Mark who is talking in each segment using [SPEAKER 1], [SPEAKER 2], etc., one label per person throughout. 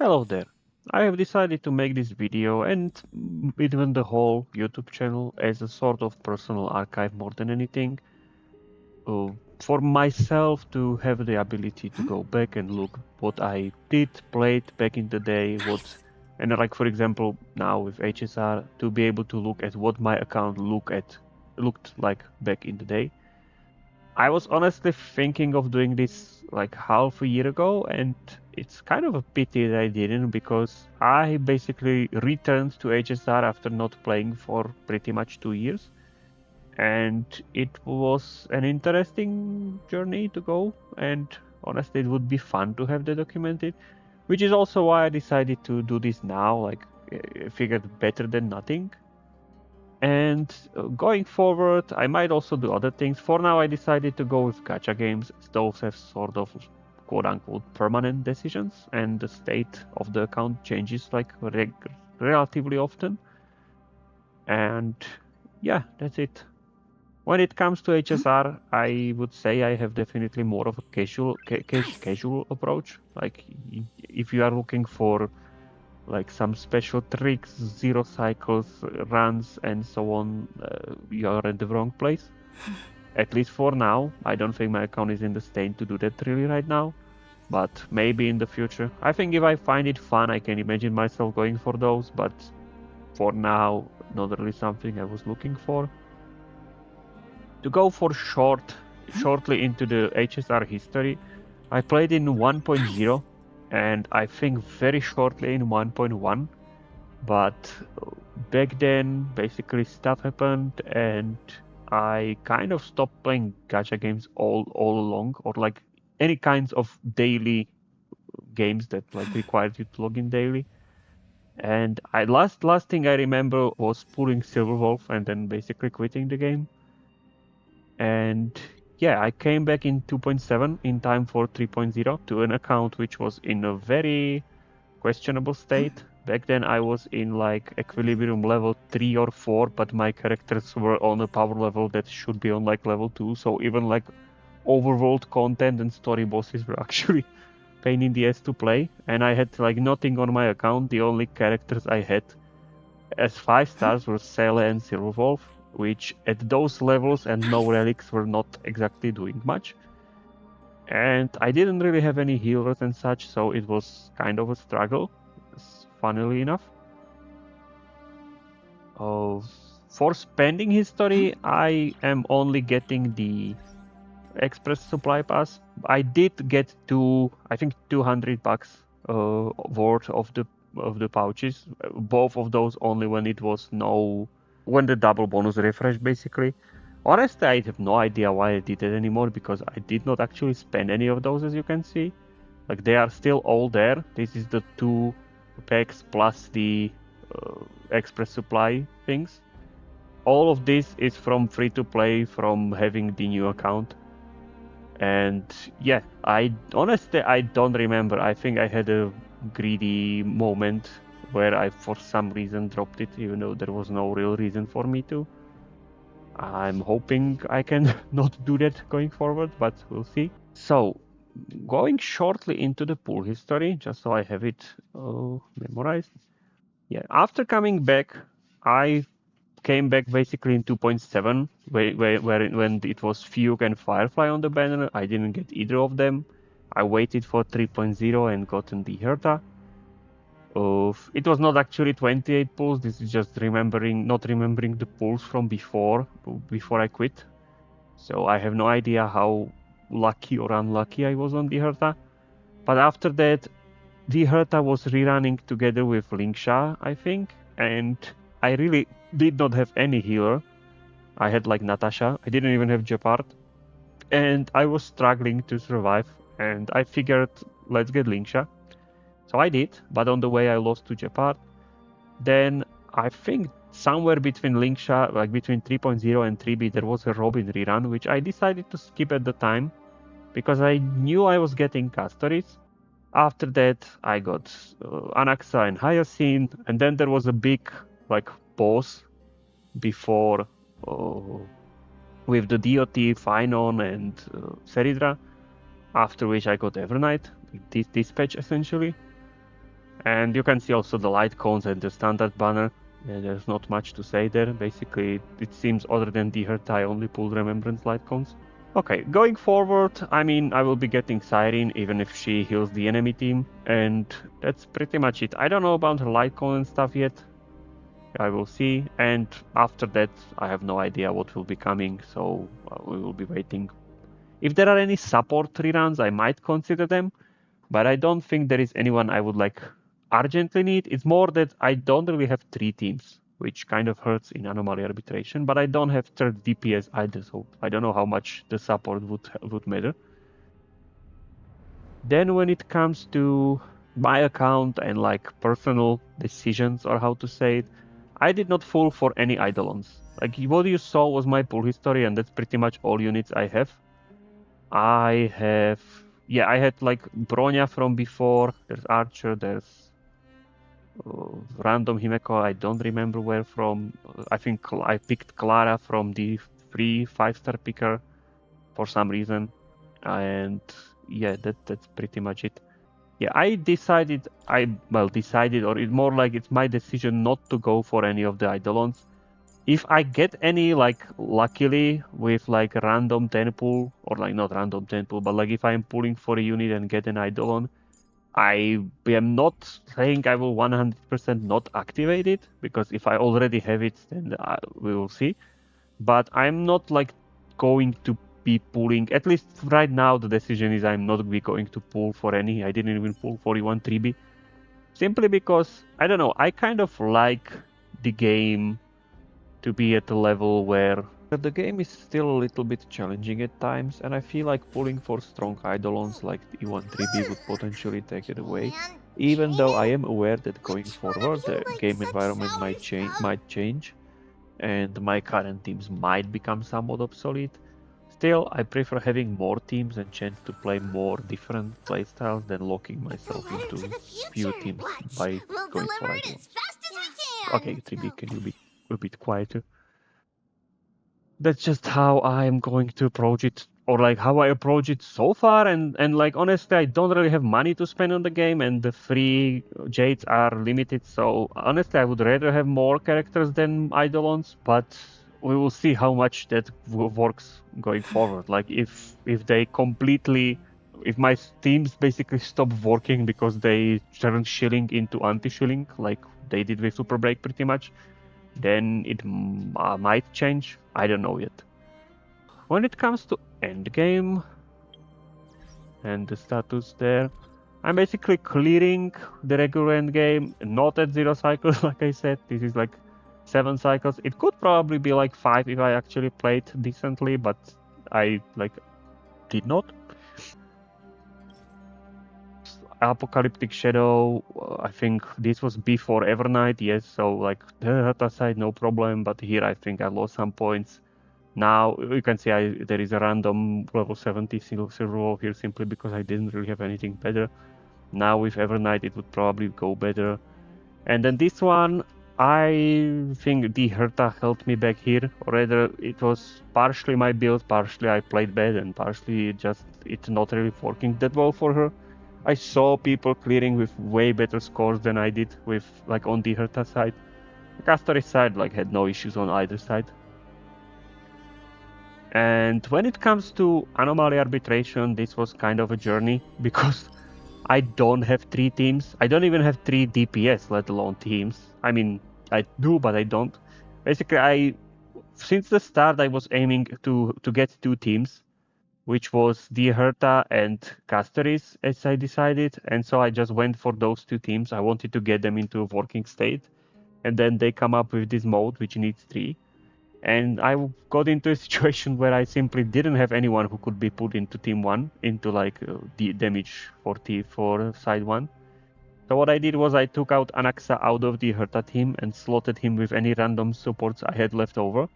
[SPEAKER 1] Hello there. I have decided to make this video and even the whole YouTube channel as a sort of personal archive more than anything. For myself to have the ability to go back and look what I did, played back in the day, and like for example now with HSR to be able to look at what my account looked like back in the day. I was honestly thinking of doing this like half a year ago, and it's kind of a pity that I didn't because I basically returned to HSR after not playing for pretty much 2 years. And it was an interesting journey to go, and honestly, it would be fun to have that documented, which is also why I decided to do this now. Like, I figured better than nothing. And going forward, I might also do other things. For now, I decided to go with gacha games. Those have sort of quote-unquote permanent decisions, and the state of the account changes like relatively often. And yeah, that's it. When it comes to HSR, I would say I have definitely more of a casual approach. Like if you are looking for like some special tricks, zero cycles, runs, and so on, you are at the wrong place. At least for now. I don't think my account is in the state to do that really right now, but maybe in the future. I think if I find it fun, I can imagine myself going for those, but for now, not really something I was looking for. To go for shortly into the HSR history, I played in 1.0 and I think very shortly in 1.1. But back then, basically stuff happened, and I kind of stopped playing gacha games all along, or like any kinds of daily games that like required you to log in daily. And I last thing I remember was pulling Silver Wolf and then basically quitting the game. And yeah, I came back in 2.7 in time for 3.0 to an account which was in a very questionable state. Back then I was in like equilibrium level 3 or 4, but my characters were on a power level that should be on like level 2, so even like overworld content and story bosses were actually pain in the ass to play, and I had like nothing on my account. The only characters I had as 5 stars were Sele and Silverwolf, which at those levels and no relics were not exactly doing much. And I didn't really have any healers and such, so it was kind of a struggle, funnily enough. For spending history, I am only getting the Express Supply Pass. I did get I think $200 worth of the pouches. Both of those only when it was when the double bonus refresh basically. Honestly, I have no idea why I did it anymore because I did not actually spend any of those, as you can see. Like they are still all there. This is the 2 packs plus the Express Supply things. All of this is from free to play from having the new account. And yeah, I honestly I don't remember. I think I had a greedy moment where I for some reason dropped it, even though there was no real reason for me to. I'm hoping I can not do that going forward, but we'll see. So, going shortly into the pool history, just so I have it memorized. Yeah, after coming back, I came back basically in 2.7, when it was Fugue and Firefly on the banner. I didn't get either of them. I waited for 3.0 and gotten the Herta. It was not actually 28 pulls. This is just not remembering the pulls from before I quit. So I have no idea how lucky or unlucky I was on the Herta. But after that, the Herta was rerunning together with Linksha, I think, and I really did not have any healer. I had like Natasha. I didn't even have Jeopard. And I was struggling to survive. And I figured, let's get Linksha. So I did, but on the way I lost to Jeopard. Then I think somewhere between Linksha, like between 3.0 and 3B, there was a Robin rerun, which I decided to skip at the time because I knew I was getting Castoris. After that, I got Anaxa and Hyacinth, and then there was a big like pause before with the DOT, Phynon, and Seridra, after which I got Evernight, this dispatch essentially. And you can see also the light cones and the standard banner. Yeah, there's not much to say there. Basically, it seems other than the Herta, I only pulled Remembrance light cones. Okay, going forward, I mean, I will be getting Siren even if she heals the enemy team, and that's pretty much it. I don't know about her light cone and stuff yet. I will see, and after that, I have no idea what will be coming, so we will be waiting. If there are any support reruns, I might consider them, but I don't think there is anyone I would like urgently need. It's more that I don't really have 3 teams, which kind of hurts in Anomaly Arbitration, but I don't have third DPS either, so I don't know how much the support would matter. Then when it comes to my account and like personal decisions, or how to say it, I did not pull for any Eidolons. Like what you saw was my pull history, and that's pretty much all units I have. I had like Bronya from before. There's Archer. There's random Himeko. I don't remember where from. I think I picked Clara from the free 5-star picker for some reason, and yeah, that's pretty much it. Yeah, I decided, or it's more like it's my decision not to go for any of the Eidolons. If I get any, like, luckily, with, like, random 10 pull, or, like, not random 10 pull, but, like, if I'm pulling for a unit and get an Eidolon, I am not saying I will 100% not activate it, because if I already have it, then we will see. But I'm not, like, going to be pulling, at least right now, the decision is I'm not going to pull for any. I didn't even pull 41 3B. Simply because, I don't know, I kind of like the game to be at a level where the game is still a little bit challenging at times, and I feel like pulling for strong Eidolons like the E1 3B would potentially take it away. Even though I am aware that going forward the game environment might change, and my current teams might become somewhat obsolete. Still, I prefer having more teams and chance to play more different playstyles than locking myself into few teams by going for Eidolons. Okay, 3B, can you be a bit quieter? That's just how I'm going to approach it, or like how I approach it so far. And like honestly, I don't really have money to spend on the game, and the free jades are limited. So honestly, I would rather have more characters than Eidolons, but we will see how much that works going forward. Like if they completely, if my teams basically stop working because they turn shilling into anti-shilling, like they did with Super Break pretty much, then it might change. I don't know yet. When it comes to endgame and the status there, I'm basically clearing the regular endgame, not at 0 cycles, like I said. This is like 7 cycles. It could probably be like 5 if I actually played decently, but I like did not. Apocalyptic Shadow, I think this was before Evernight, yes, so like the Herta side, no problem, but here I think I lost some points. Now you can see there is a random level 70 silver roll here simply because I didn't really have anything better. Now with Evernight it would probably go better. And then this one, I think the Herta held me back here, or rather it was partially my build, partially I played bad, and partially just it's not really working that well for her. I saw people clearing with way better scores than I did with like on the Herta side. The Castory side like had no issues on either side. And when it comes to Anomaly Arbitration, this was kind of a journey because I don't have 3 teams. I don't even have 3 DPS, let alone teams. I mean, I do, but I don't. Basically, since the start, I was aiming to get 2 teams, which was the Herta and Castoris, as I decided. And so I just went for those 2 teams. I wanted to get them into a working state. And then they come up with this mode, which needs 3. And I got into a situation where I simply didn't have anyone who could be put into team 1, into like the damage for side 1. So what I did was I took out Anaxa out of the Herta team and slotted him with any random supports I had left over.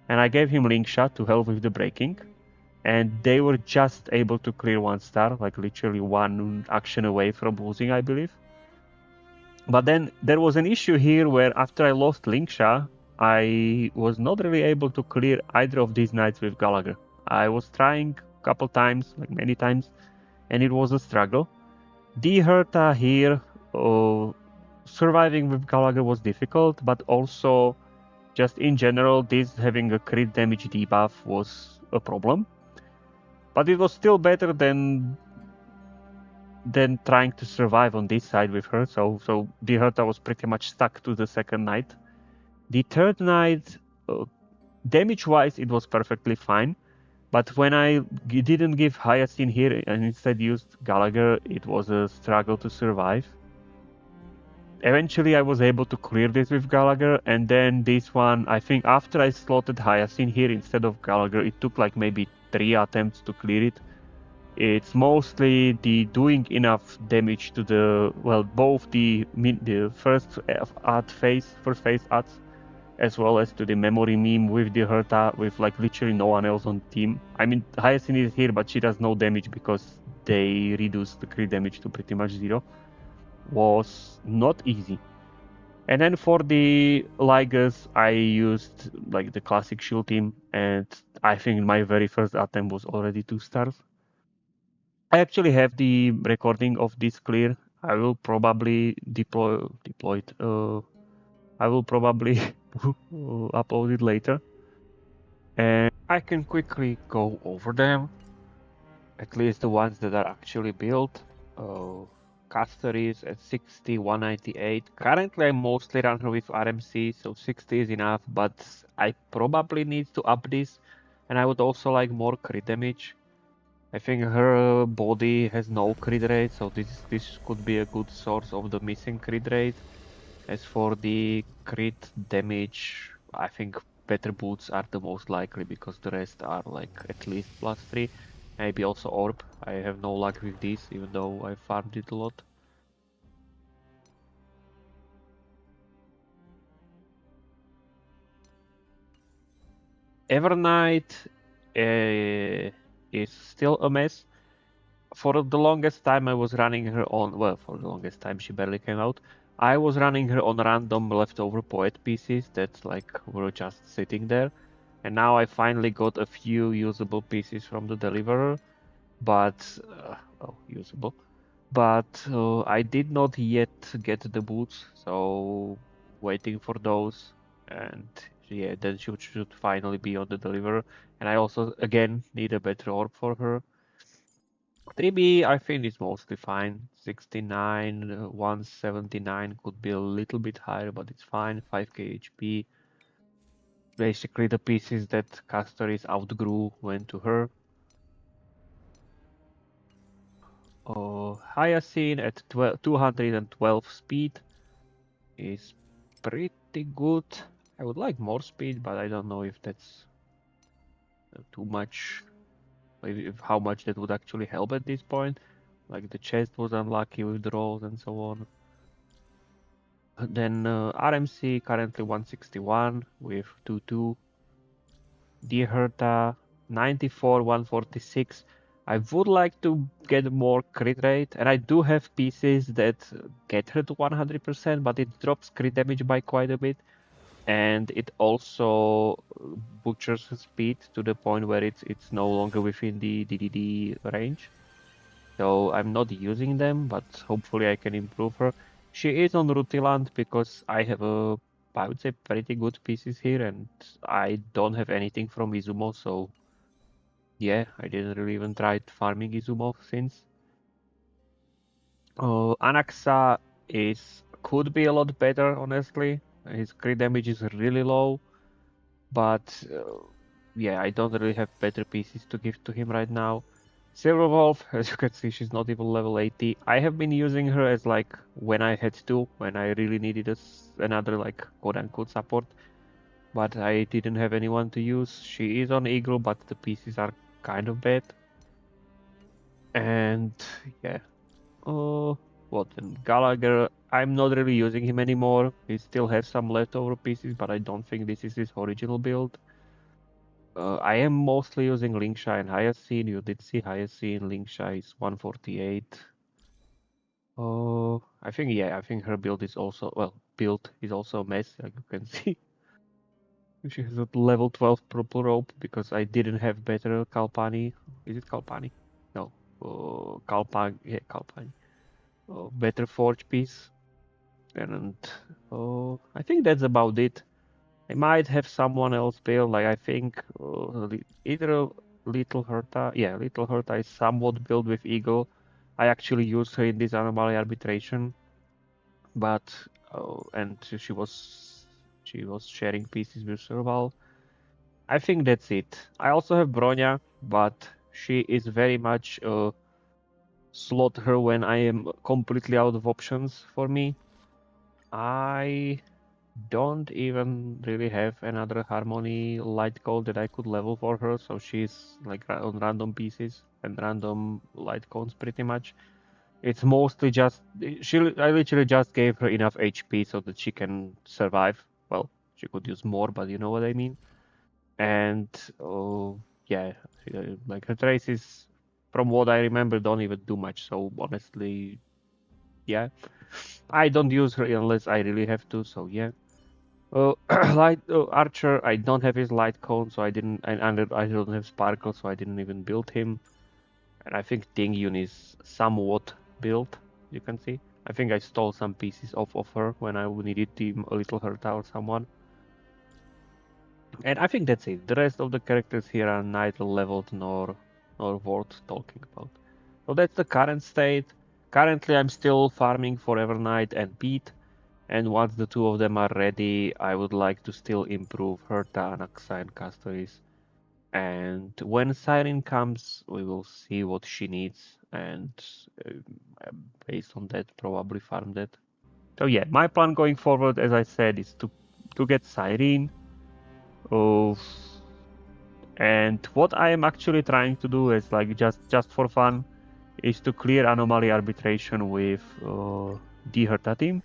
[SPEAKER 1] And I gave him Link Shot to help with the breaking. And they were just able to clear 1 star, like literally 1 action away from losing, I believe. But then there was an issue here where after I lost Linksha, I was not really able to clear either of these knights with Gallagher. I was trying a couple times, like many times, and it was a struggle. The Herta here surviving with Gallagher was difficult, but also just in general, this having a crit damage debuff was a problem. But it was still better than trying to survive on this side with her. So the Herta was pretty much stuck to the second night. The third night, damage-wise, it was perfectly fine. But when I didn't give Hyacinth here and instead used Gallagher, it was a struggle to survive. Eventually I was able to clear this with Gallagher, and then this one, I think after I slotted Hyacinth here instead of Gallagher, it took like maybe 3 attempts to clear it. It's mostly the doing enough damage to the, well, both the first phase ads, as well as to the memory meme with the Herta, with like literally no one else on team. I mean, Hyacinth is here, but she does no damage because they reduced the crit damage to pretty much 0. Was not easy. And then for the Ligas, I used like the classic shield team, and I think my very first attempt was already 2 stars. I actually have the recording of this clear. I will probably deploy it. I will probably upload it later, and I can quickly go over them. At least the ones that are actually built. Caster is at 60, 198. Currently, I mostly run her with RMC, so 60 is enough, but I probably need to up this, and I would also like more crit damage. I think her body has no crit rate, so this could be a good source of the missing crit rate. As for the crit damage, I think better boots are the most likely because the rest are like at least +3. Maybe also orb. I have no luck with this, even though I farmed it a lot. Evernight is still a mess. For the longest time I was running her on, well, for the longest time she barely came out. I was running her on random leftover poet pieces that like were just sitting there. And now I finally got a few usable pieces from the deliverer, but usable. But I did not yet get the boots, so waiting for those, and yeah, then should finally be on the deliverer. And I also again need a better orb for her. 3B I think is mostly fine. 69, 179 could be a little bit higher, but it's fine. 5k HP. Basically the pieces that Castoris outgrew went to her. Hyacinth at 212 speed is pretty good. I would like more speed, but I don't know if that's too much. If how much that would actually help at this point. Like the chest was unlucky with the rolls and so on. Then RMC currently 161 with 22. Herta 94, 146. I would like to get more crit rate, and I do have pieces that get her to 100%, but it drops crit damage by quite a bit, and it also butchers speed to the point where it's no longer within the DDD range. So I'm not using them, but hopefully I can improve her. She is on Rutiland because I have I would say pretty good pieces here, and I don't have anything from Izumo, so yeah, I didn't really even try farming Izumo since. Anaxa could be a lot better, honestly. His crit damage is really low, but yeah, I don't really have better pieces to give to him right now. Silver Wolf, as you can see, she's not even level 80. I have been using her as like when I had to, when I really needed another like quote-unquote support, but I didn't have anyone to use. She is on Eagle, but the pieces are kind of bad. And yeah, what then? Gallagher, I'm not really using him anymore. He still has some leftover pieces, but I don't think this is his original build. I am mostly using Linksha and Hyacinth. You did see Hyacinth. Linksha is 148. I think, yeah, I think her build is also, well, build is also a mess, like you can see. She has a level 12 purple rope because I didn't have better Kalpani. Is it Kalpani? No. Kalpani. Yeah, Kalpani. better forge piece. And I think that's about it. I might have someone else build, like I think either Little Herta, yeah, Little Herta is somewhat built with Eagle. I actually used her in this Anomaly Arbitration, but and she was sharing pieces with Serval. I think that's it. I also have Bronya, but she is very much slot her when I am completely out of options for me. I don't even really have another Harmony light cone that I could level for her, so she's like on random pieces and random light cones pretty much. It's mostly just I literally just gave her enough HP so that she can survive. Well, she could use more, but you know what I mean. And yeah, like her traces, from what I remember, don't even do much. So honestly, yeah, I don't use her unless I really have to. So yeah. Light Archer, I don't have his light cone, so I didn't. I don't have Sparkle, so I didn't even build him. And I think Tingyun is somewhat built. You can see. I think I stole some pieces of her when I needed a little Herta or someone. And I think that's it. The rest of the characters here are neither leveled nor worth talking about. So that's the current state. Currently, I'm still farming for Evernight and Pete. And once the two of them are ready, I would like to still improve Herta, Anaxa, and Castoris. And when Siren comes, we will see what she needs, and based on that, probably farm that. So yeah, my plan going forward, as I said, is to get Siren. Uh, and what I am actually trying to do is like just for fun, is to clear Anomaly Arbitration with the Herta team.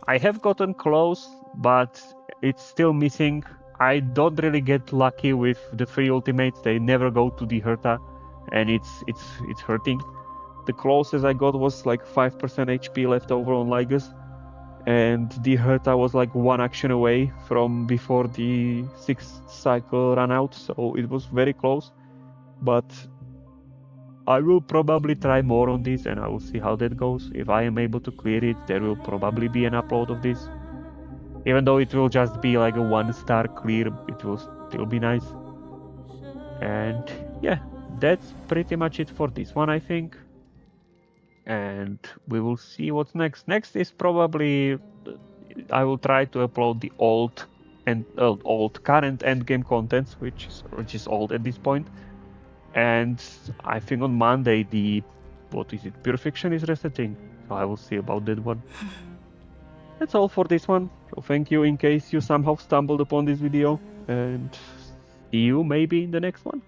[SPEAKER 1] I have gotten close, but it's still missing. I don't really get lucky with the free ultimates. They never go to the Herta, and it's hurting. The closest I got was like 5% HP left over on Ligus, and the Herta was like one action away from before the 6th cycle ran out, so it was very close. But I will probably try more on this, and I will see how that goes. If I am able to clear it, there will probably be an upload of this. Even though it will just be like a 1-star clear, it will still be nice. And yeah, that's pretty much it for this one, I think. And we will see what's next. Next is probably I will try to upload the old current endgame contents, which is old at this point. And I think on Monday the Pure Fiction is resetting. So I will see about that one. That's all for this one. So thank you in case you somehow stumbled upon this video, and see you maybe in the next one.